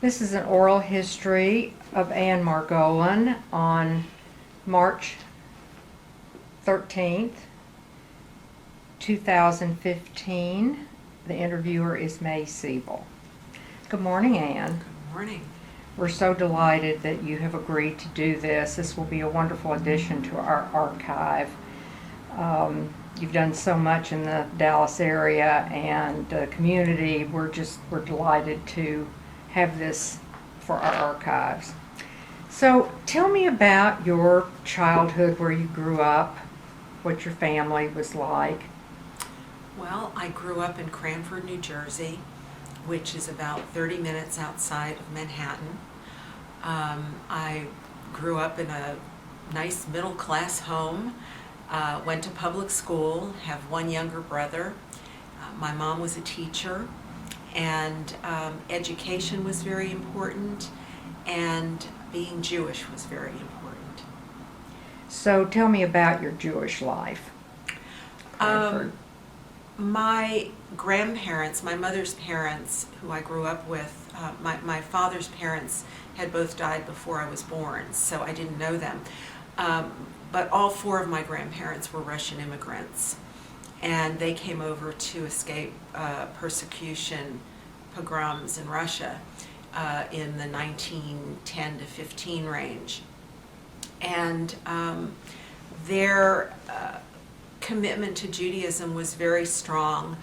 This is an oral history of Anne Margolin on March 13th, 2015. The interviewer is May Sebel. Good morning, Anne. Good morning. We're so delighted that you have agreed to do this. This will be a wonderful addition to our archive. You've done so much in the Dallas area and the community. We're delighted to have this for our archives. So tell me about your childhood, where you grew up, what your family was like. Well, I grew up in Cranford, New Jersey, which is about 30 minutes outside of Manhattan. I grew up in a nice middle-class home, went to public school, have one younger brother. My mom was a teacher, and education was very important, and being Jewish was very important. So tell me about your Jewish life. My grandparents, my mother's parents, who I grew up with, my father's parents had both died before I was born, so I didn't know them. But all four of my grandparents were Russian immigrants, and they came over to escape persecution, pogroms in Russia in the 1910 to 15 range. And their commitment to Judaism was very strong.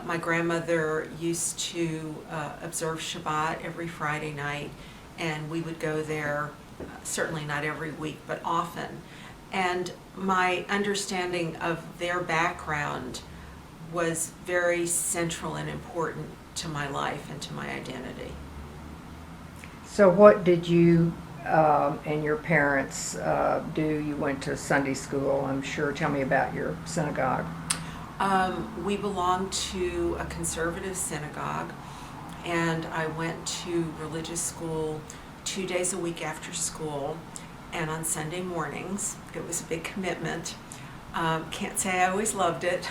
My grandmother used to observe Shabbat every Friday night, and we would go there, certainly not every week, but often. And my understanding of their background was very central and important to my life and to my identity. So what did you and your parents do? You went to Sunday school, I'm sure. Tell me about your synagogue. We belonged to a conservative synagogue, and I went to religious school 2 days a week after school and on Sunday mornings. It was a big commitment. Can't say I always loved it,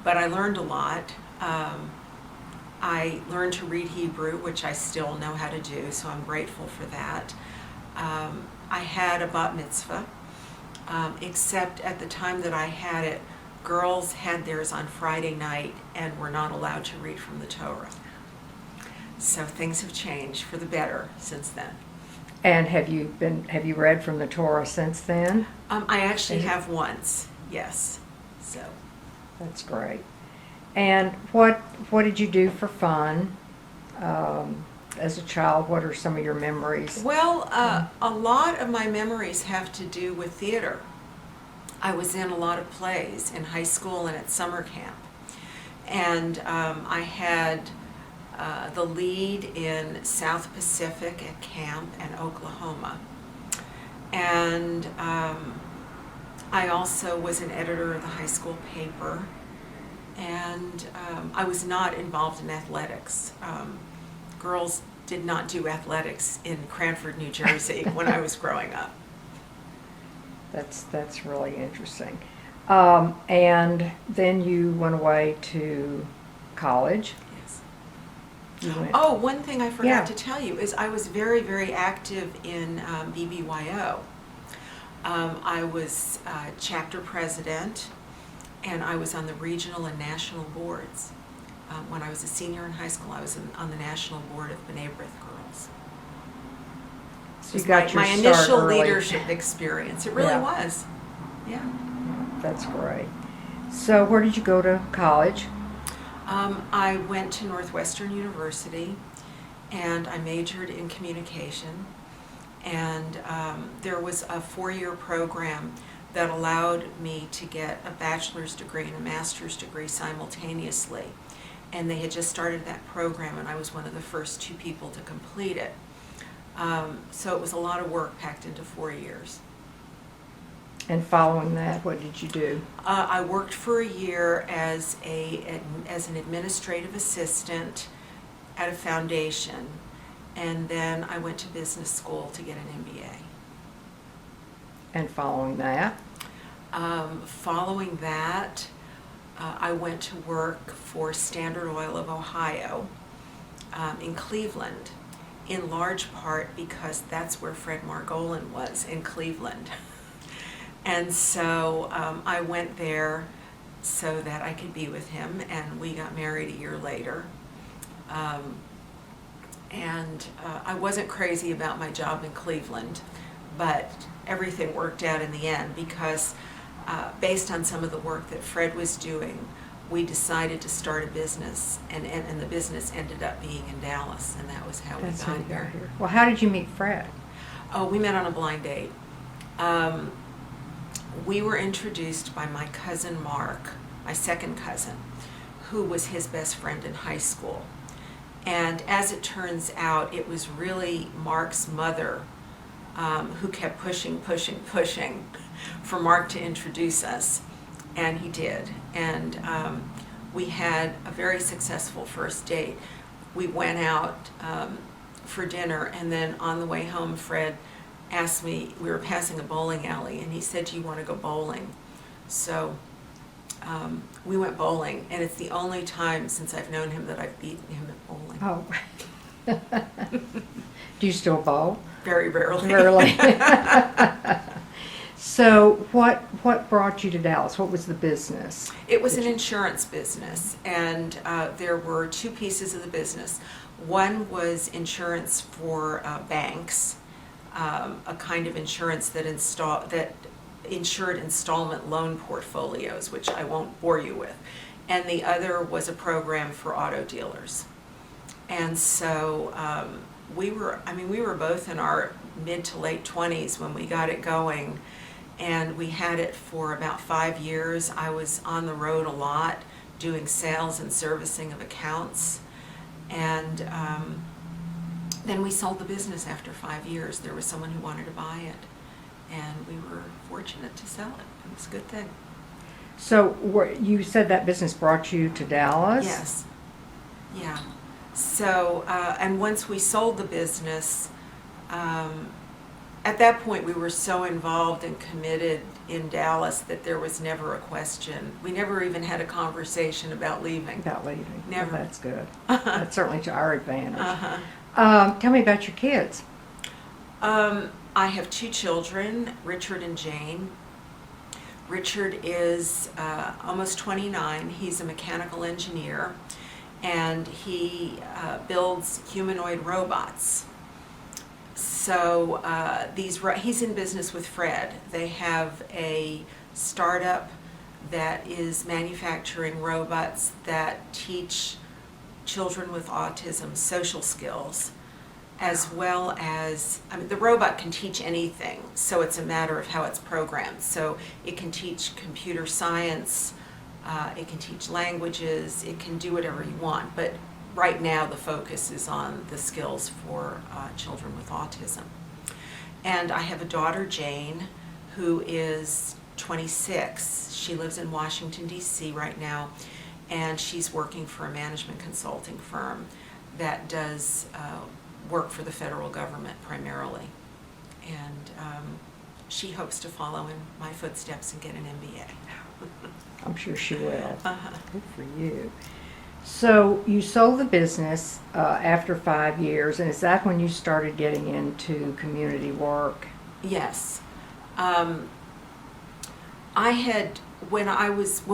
but I learned a lot. I learned to read Hebrew, which I still know how to do, so I'm grateful for that. I had a bat mitzvah, except at the time that I had it, girls had theirs on Friday night and were not allowed to read from the Torah. So things have changed for the better since then. And have you read from the Torah since then? I actually have once, yes. So that's great. And what did you do for fun as a child? What are some of your memories? Well, a lot of my memories have to do with theater. I was in a lot of plays in high school and at summer camp. And I had the lead in South Pacific at camp and Oklahoma. And I also was an editor of the high school paper. And I was not involved in athletics. Girls did not do athletics in Cranford, New Jersey when I was growing up. That's really interesting. And then you went away to college. Yes. One thing I forgot to tell you is I was very, very active in BBYO. I was chapter president, and I was on the regional and national boards. When I was a senior in high school, I was on the national board of B'nai B'rith Girls. So you got your my start initial early. leadership experience. It really was. Yeah. That's great. So where did you go to college? I went to Northwestern University, and I majored in communication. And there was a 4-year program that allowed me to get a bachelor's degree and a master's degree simultaneously. And they had just started that program, and I was one of the first 2 people to complete it. So it was a lot of work packed into 4 years. And following that, what did you do? I worked for a year as an administrative assistant at a foundation, and then I went to business school to get an MBA. And following that? Following that, I went to work for Standard Oil of Ohio in Cleveland in large part because that's where Fred Margolin was, in Cleveland. And so I went there so that I could be with him, and we got married a year later. I wasn't crazy about my job in Cleveland, but everything worked out in the end because based on some of the work that Fred was doing, we decided to start a business, and the business ended up being in Dallas, and that was how we That's how you got got here. here. Well, how did you meet Fred? Oh, we met on a blind date. We were introduced by my cousin Mark, my second cousin, who was his best friend in high school. And as it turns out, it was really Mark's mother who kept pushing for Mark to introduce us, and he did. And we had a very successful first date. We went out for dinner, and then on the way home, Fred asked me, we were passing a bowling alley, and he said, "Do you want to go bowling?" So we went bowling, and it's the only time since I've known him that I've beaten him at bowling. Oh. Do you still bowl? Very rarely. Rarely. So what brought you to Dallas? What was the business? It was an insurance business, and there were two pieces of the business. One was insurance for banks, a kind of insurance that insured installment loan portfolios, which I won't bore you with. And the other was a program for auto dealers. And so we were both in our mid to late 20s when we got it going, and we had it for about 5 years. I was on the road a lot doing sales and servicing of accounts, and then we sold the business after 5 years. There was someone who wanted to buy it, and we were fortunate to sell it. It was a good thing. So you said that business brought you to Dallas? Yes. Yeah. So, and once we sold the business, at that point we were so involved and committed in Dallas that there was never a question. We never even had a conversation about leaving. About leaving? Never. Well, that's good. That's certainly to our advantage. Uh-huh. Tell me about your kids. I have 2 children, Richard and Jane. Richard is almost 29. He's a mechanical engineer, and he builds humanoid robots. So he's in business with Fred. They have a startup that is manufacturing robots that teach children with autism social skills, as well as, the robot can teach anything, so it's a matter of how it's programmed. So it can teach computer science, it can teach languages, it can do whatever you want, but right now the focus is on the skills for children with autism. And I have a daughter, Jane, who is 26. She lives in Washington, D.C. right now, and she's working for a management consulting firm that does work for the federal government primarily. And she hopes to follow in my footsteps and get an MBA. I'm sure she will. Uh-huh. Good for you. So you sold the business after 5 years, and is that when you started getting into community work? Yes. When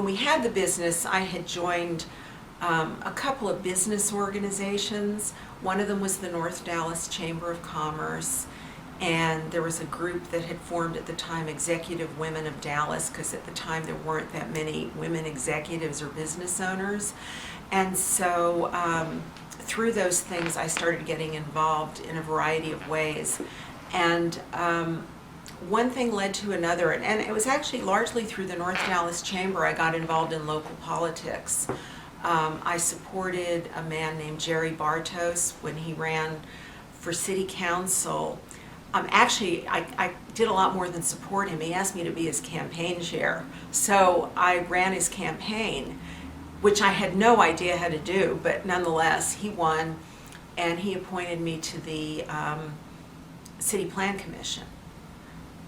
we had the business, I had joined a couple of business organizations. One of them was the North Dallas Chamber of Commerce, and there was a group that had formed at the time, Executive Women of Dallas, because at the time there weren't that many women executives or business owners. And so through those things I started getting involved in a variety of ways. And one thing led to another, and it was actually largely through the North Dallas Chamber I got involved in local politics. I supported a man named Jerry Bartos when he ran for city council. Actually, I did a lot more than support him. He asked me to be his campaign chair. So I ran his campaign, which I had no idea how to do, but nonetheless, he won, and he appointed me to the City Plan Commission,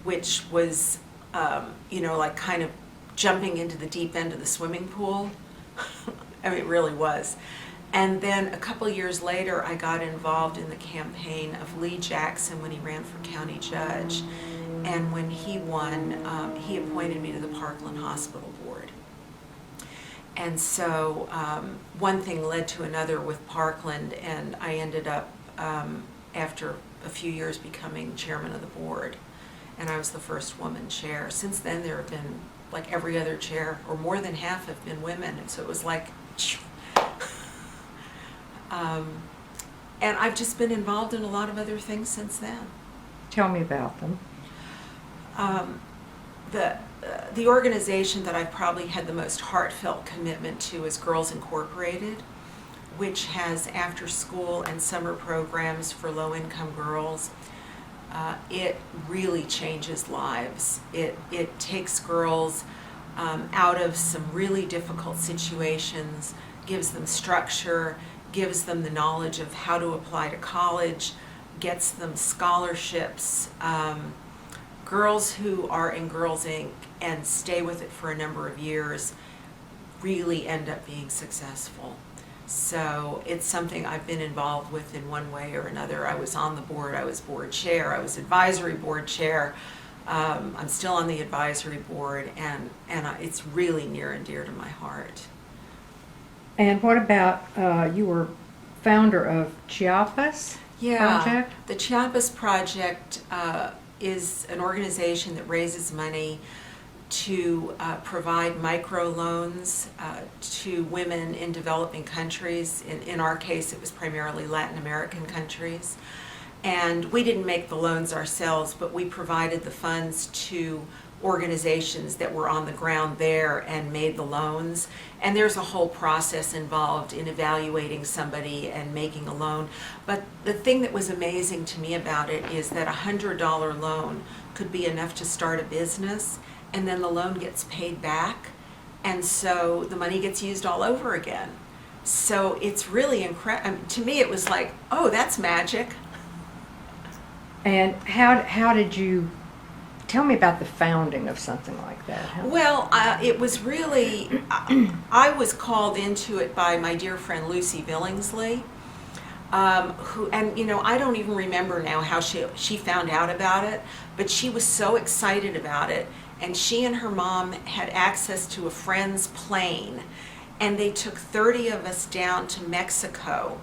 which was, like kind of jumping into the deep end of the swimming pool. I mean, it really was. And then a couple years later, I got involved in the campaign of Lee Jackson when he ran for county judge. And when he won, he appointed me to the Parkland Hospital Board. And so one thing led to another with Parkland, and I ended up, after a few years, becoming chairman of the board. And I was the first woman chair. Since then, there have been, like every other chair, or more than half have been women. And so it was like, and I've just been involved in a lot of other things since then. Tell me about them. The organization that I've probably had the most heartfelt commitment to is Girls Incorporated, which has after school and summer programs for low-income girls. It really changes lives. It takes girls out of some really difficult situations, gives them structure, gives them the knowledge of how to apply to college, gets them scholarships. Girls who are in Girls Inc. and stay with it for a number of years really end up being successful. So it's something I've been involved with in one way or another. I was on the board, I was board chair, I was advisory board chair. I'm still on the advisory board, and it's really near and dear to my heart. And what about, you were founder of Chapis Project? The Chapis Project is an organization that raises money to provide microloans to women in developing countries. In our case, it was primarily Latin American countries. And we didn't make the loans ourselves, but we provided the funds to organizations that were on the ground there and made the loans. And there's a whole process involved in evaluating somebody and making a loan. But the thing that was amazing to me about it is that a $100 loan could be enough to start a business, and then the loan gets paid back, and so the money gets used all over again. So it's really incredible. To me, it was like, oh, that's magic. And how did you, tell me about the founding of something like that? Well, it was really, I was called into it by my dear friend Lucy Billingsley, who, and you know, I don't even remember now how she found out about it, but she was so excited about it, and she and her mom had access to a friend's plane, and they took 30 of us down to Mexico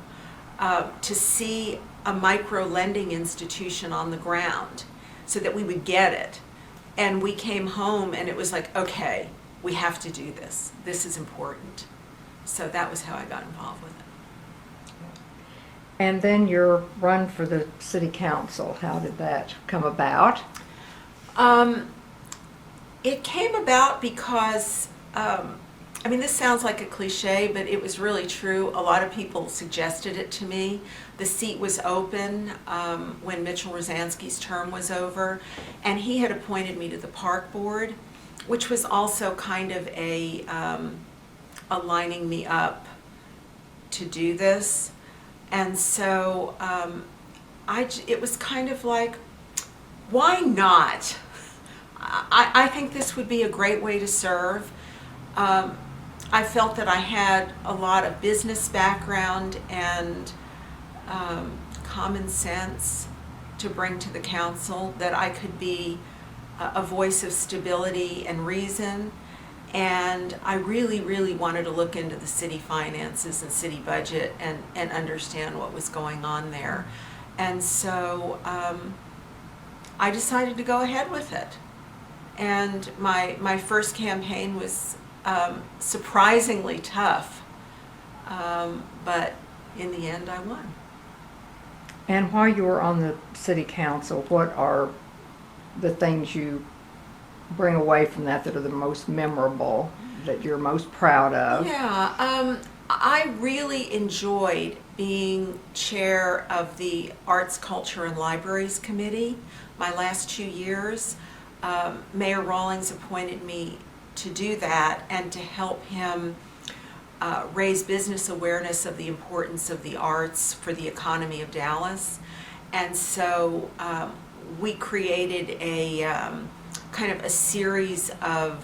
to see a micro lending institution on the ground so that we would get it. And we came home and it was like, okay, we have to do this. This is important. So that was how I got involved with it. And then your run for the city council, how did that come about? It came about because, I mean, this sounds like a cliche, but it was really true. A lot of people suggested it to me. The seat was open when Mitchell Rosansky's term was over, and he had appointed me to the park board, which was also kind of a lining me up to do this. And so it was kind of like, why not? I think this would be a great way to serve. I felt that I had a lot of business background and common sense to bring to the council, that I could be a voice of stability and reason. And I really, really wanted to look into the city finances and city budget and understand what was going on there. And so I decided to go ahead with it. And my first campaign was surprisingly tough, but in the end I won. And while you were on the city council, what are the things you bring away from that are the most memorable, that you're most proud of? Yeah, I really enjoyed being chair of the Arts, Culture, and Libraries Committee my last 2 years. Mayor Rawlings appointed me to do that and to help him raise business awareness of the importance of the arts for the economy of Dallas. And so we created a kind of a series of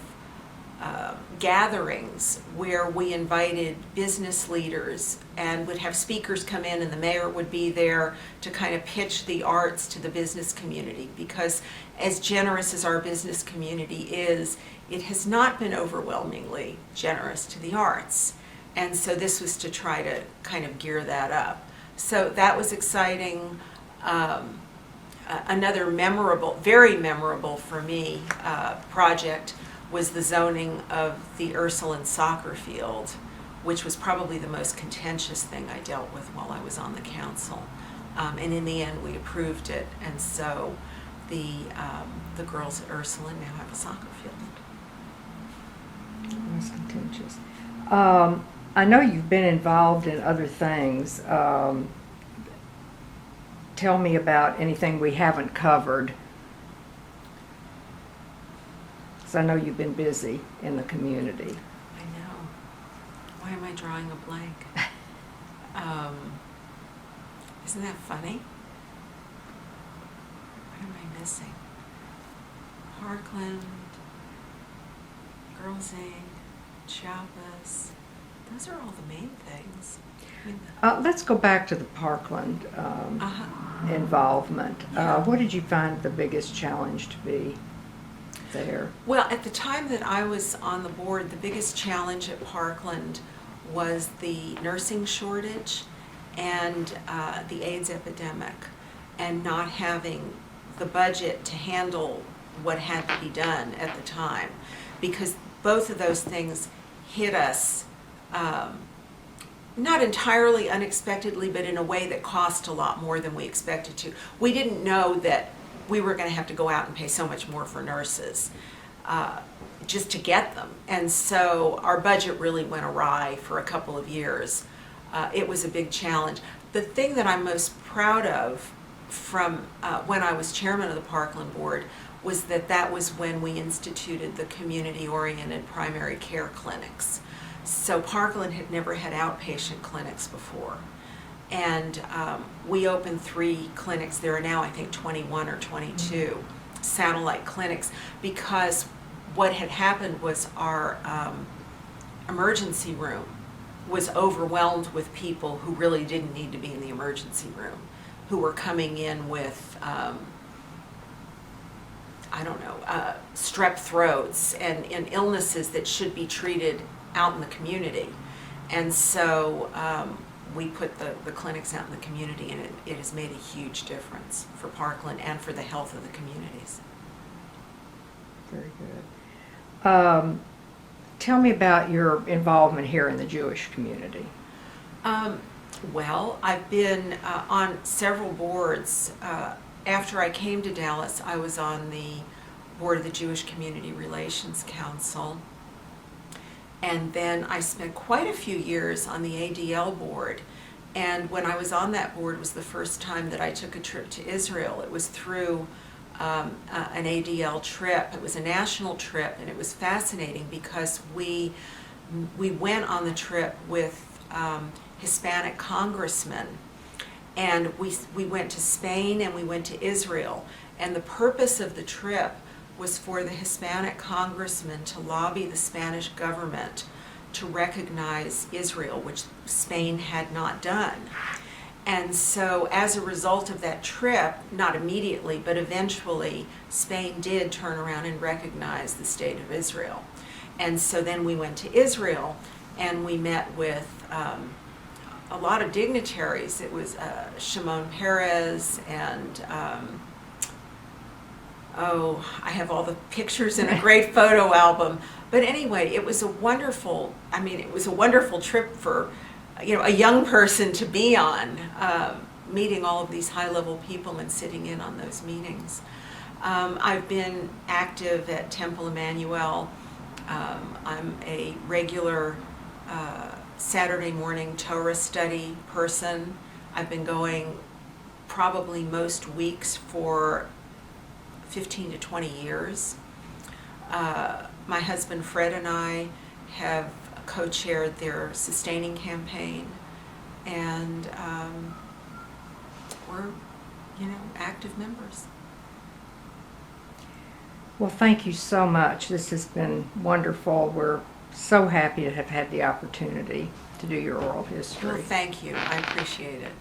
gatherings where we invited business leaders and would have speakers come in, and the mayor would be there to kind of pitch the arts to the business community, because as generous as our business community is, it has not been overwhelmingly generous to the arts. And so this was to try to kind of gear that up. So that was exciting. Another memorable, very memorable for me, project was the zoning of the Ursuline soccer field, which was probably the most contentious thing I dealt with while I was on the council. And in the end, we approved it, and so the girls at Ursuline now have a soccer field. Most contentious. I know you've been involved in other things. Tell me about anything we haven't covered. I know you've been busy in the community. I know. Why am I drawing a blank? Isn't that funny? What am I missing? Parkland, Girls Inc., Chapis. Those are all the main things. I mean, Let's go back to the Parkland involvement. Yeah. What did you find the biggest challenge to be there? Well, at the time that I was on the board, the biggest challenge at Parkland was the nursing shortage and the AIDS epidemic, and not having the budget to handle what had to be done at the time, because both of those things hit us not entirely unexpectedly, but in a way that cost a lot more than we expected to. We didn't know that we were going to have to go out and pay so much more for nurses just to get them. And so our budget really went awry for a couple of years. It was a big challenge. The thing that I'm most proud of from when I was chairman of the Parkland Board was that was when we instituted the community-oriented primary care clinics. So Parkland had never had outpatient clinics before. And we opened 3 clinics. There are now, I think, 21 or 22 satellite clinics, because what had happened was our emergency room was overwhelmed with people who really didn't need to be in the emergency room, who were coming in with, strep throats and illnesses that should be treated out in the community. And so we put the clinics out in the community, and it has made a huge difference for Parkland and for the health of the communities. Very good. Tell me about your involvement here in the Jewish community. Well, I've been on several boards. After I came to Dallas, I was on the board of the Jewish Community Relations Council. And then I spent quite a few years on the ADL board. And when I was on that board was the first time that I took a trip to Israel. It was through an ADL trip. It was a national trip, and it was fascinating because we went on the trip with Hispanic congressmen. And we went to Spain and we went to Israel. And the purpose of the trip was for the Hispanic congressmen to lobby the Spanish government to recognize Israel, which Spain had not done. And so as a result of that trip, not immediately, but eventually, Spain did turn around and recognize the state of Israel. And so then we went to Israel and we met with a lot of dignitaries. It was Shimon Peres and I have all the pictures in a great photo album. But anyway, it was a wonderful trip for, a young person to be on, meeting all of these high-level people and sitting in on those meetings. I've been active at Temple Emmanuel. I'm a regular Saturday morning Torah study person. I've been going probably most weeks for 15 to 20 years. My husband Fred and I have co-chaired their sustaining campaign, and we're, active members. Well, thank you so much. This has been wonderful. We're so happy to have had the opportunity to do your oral Well, history. thank you. I appreciate it.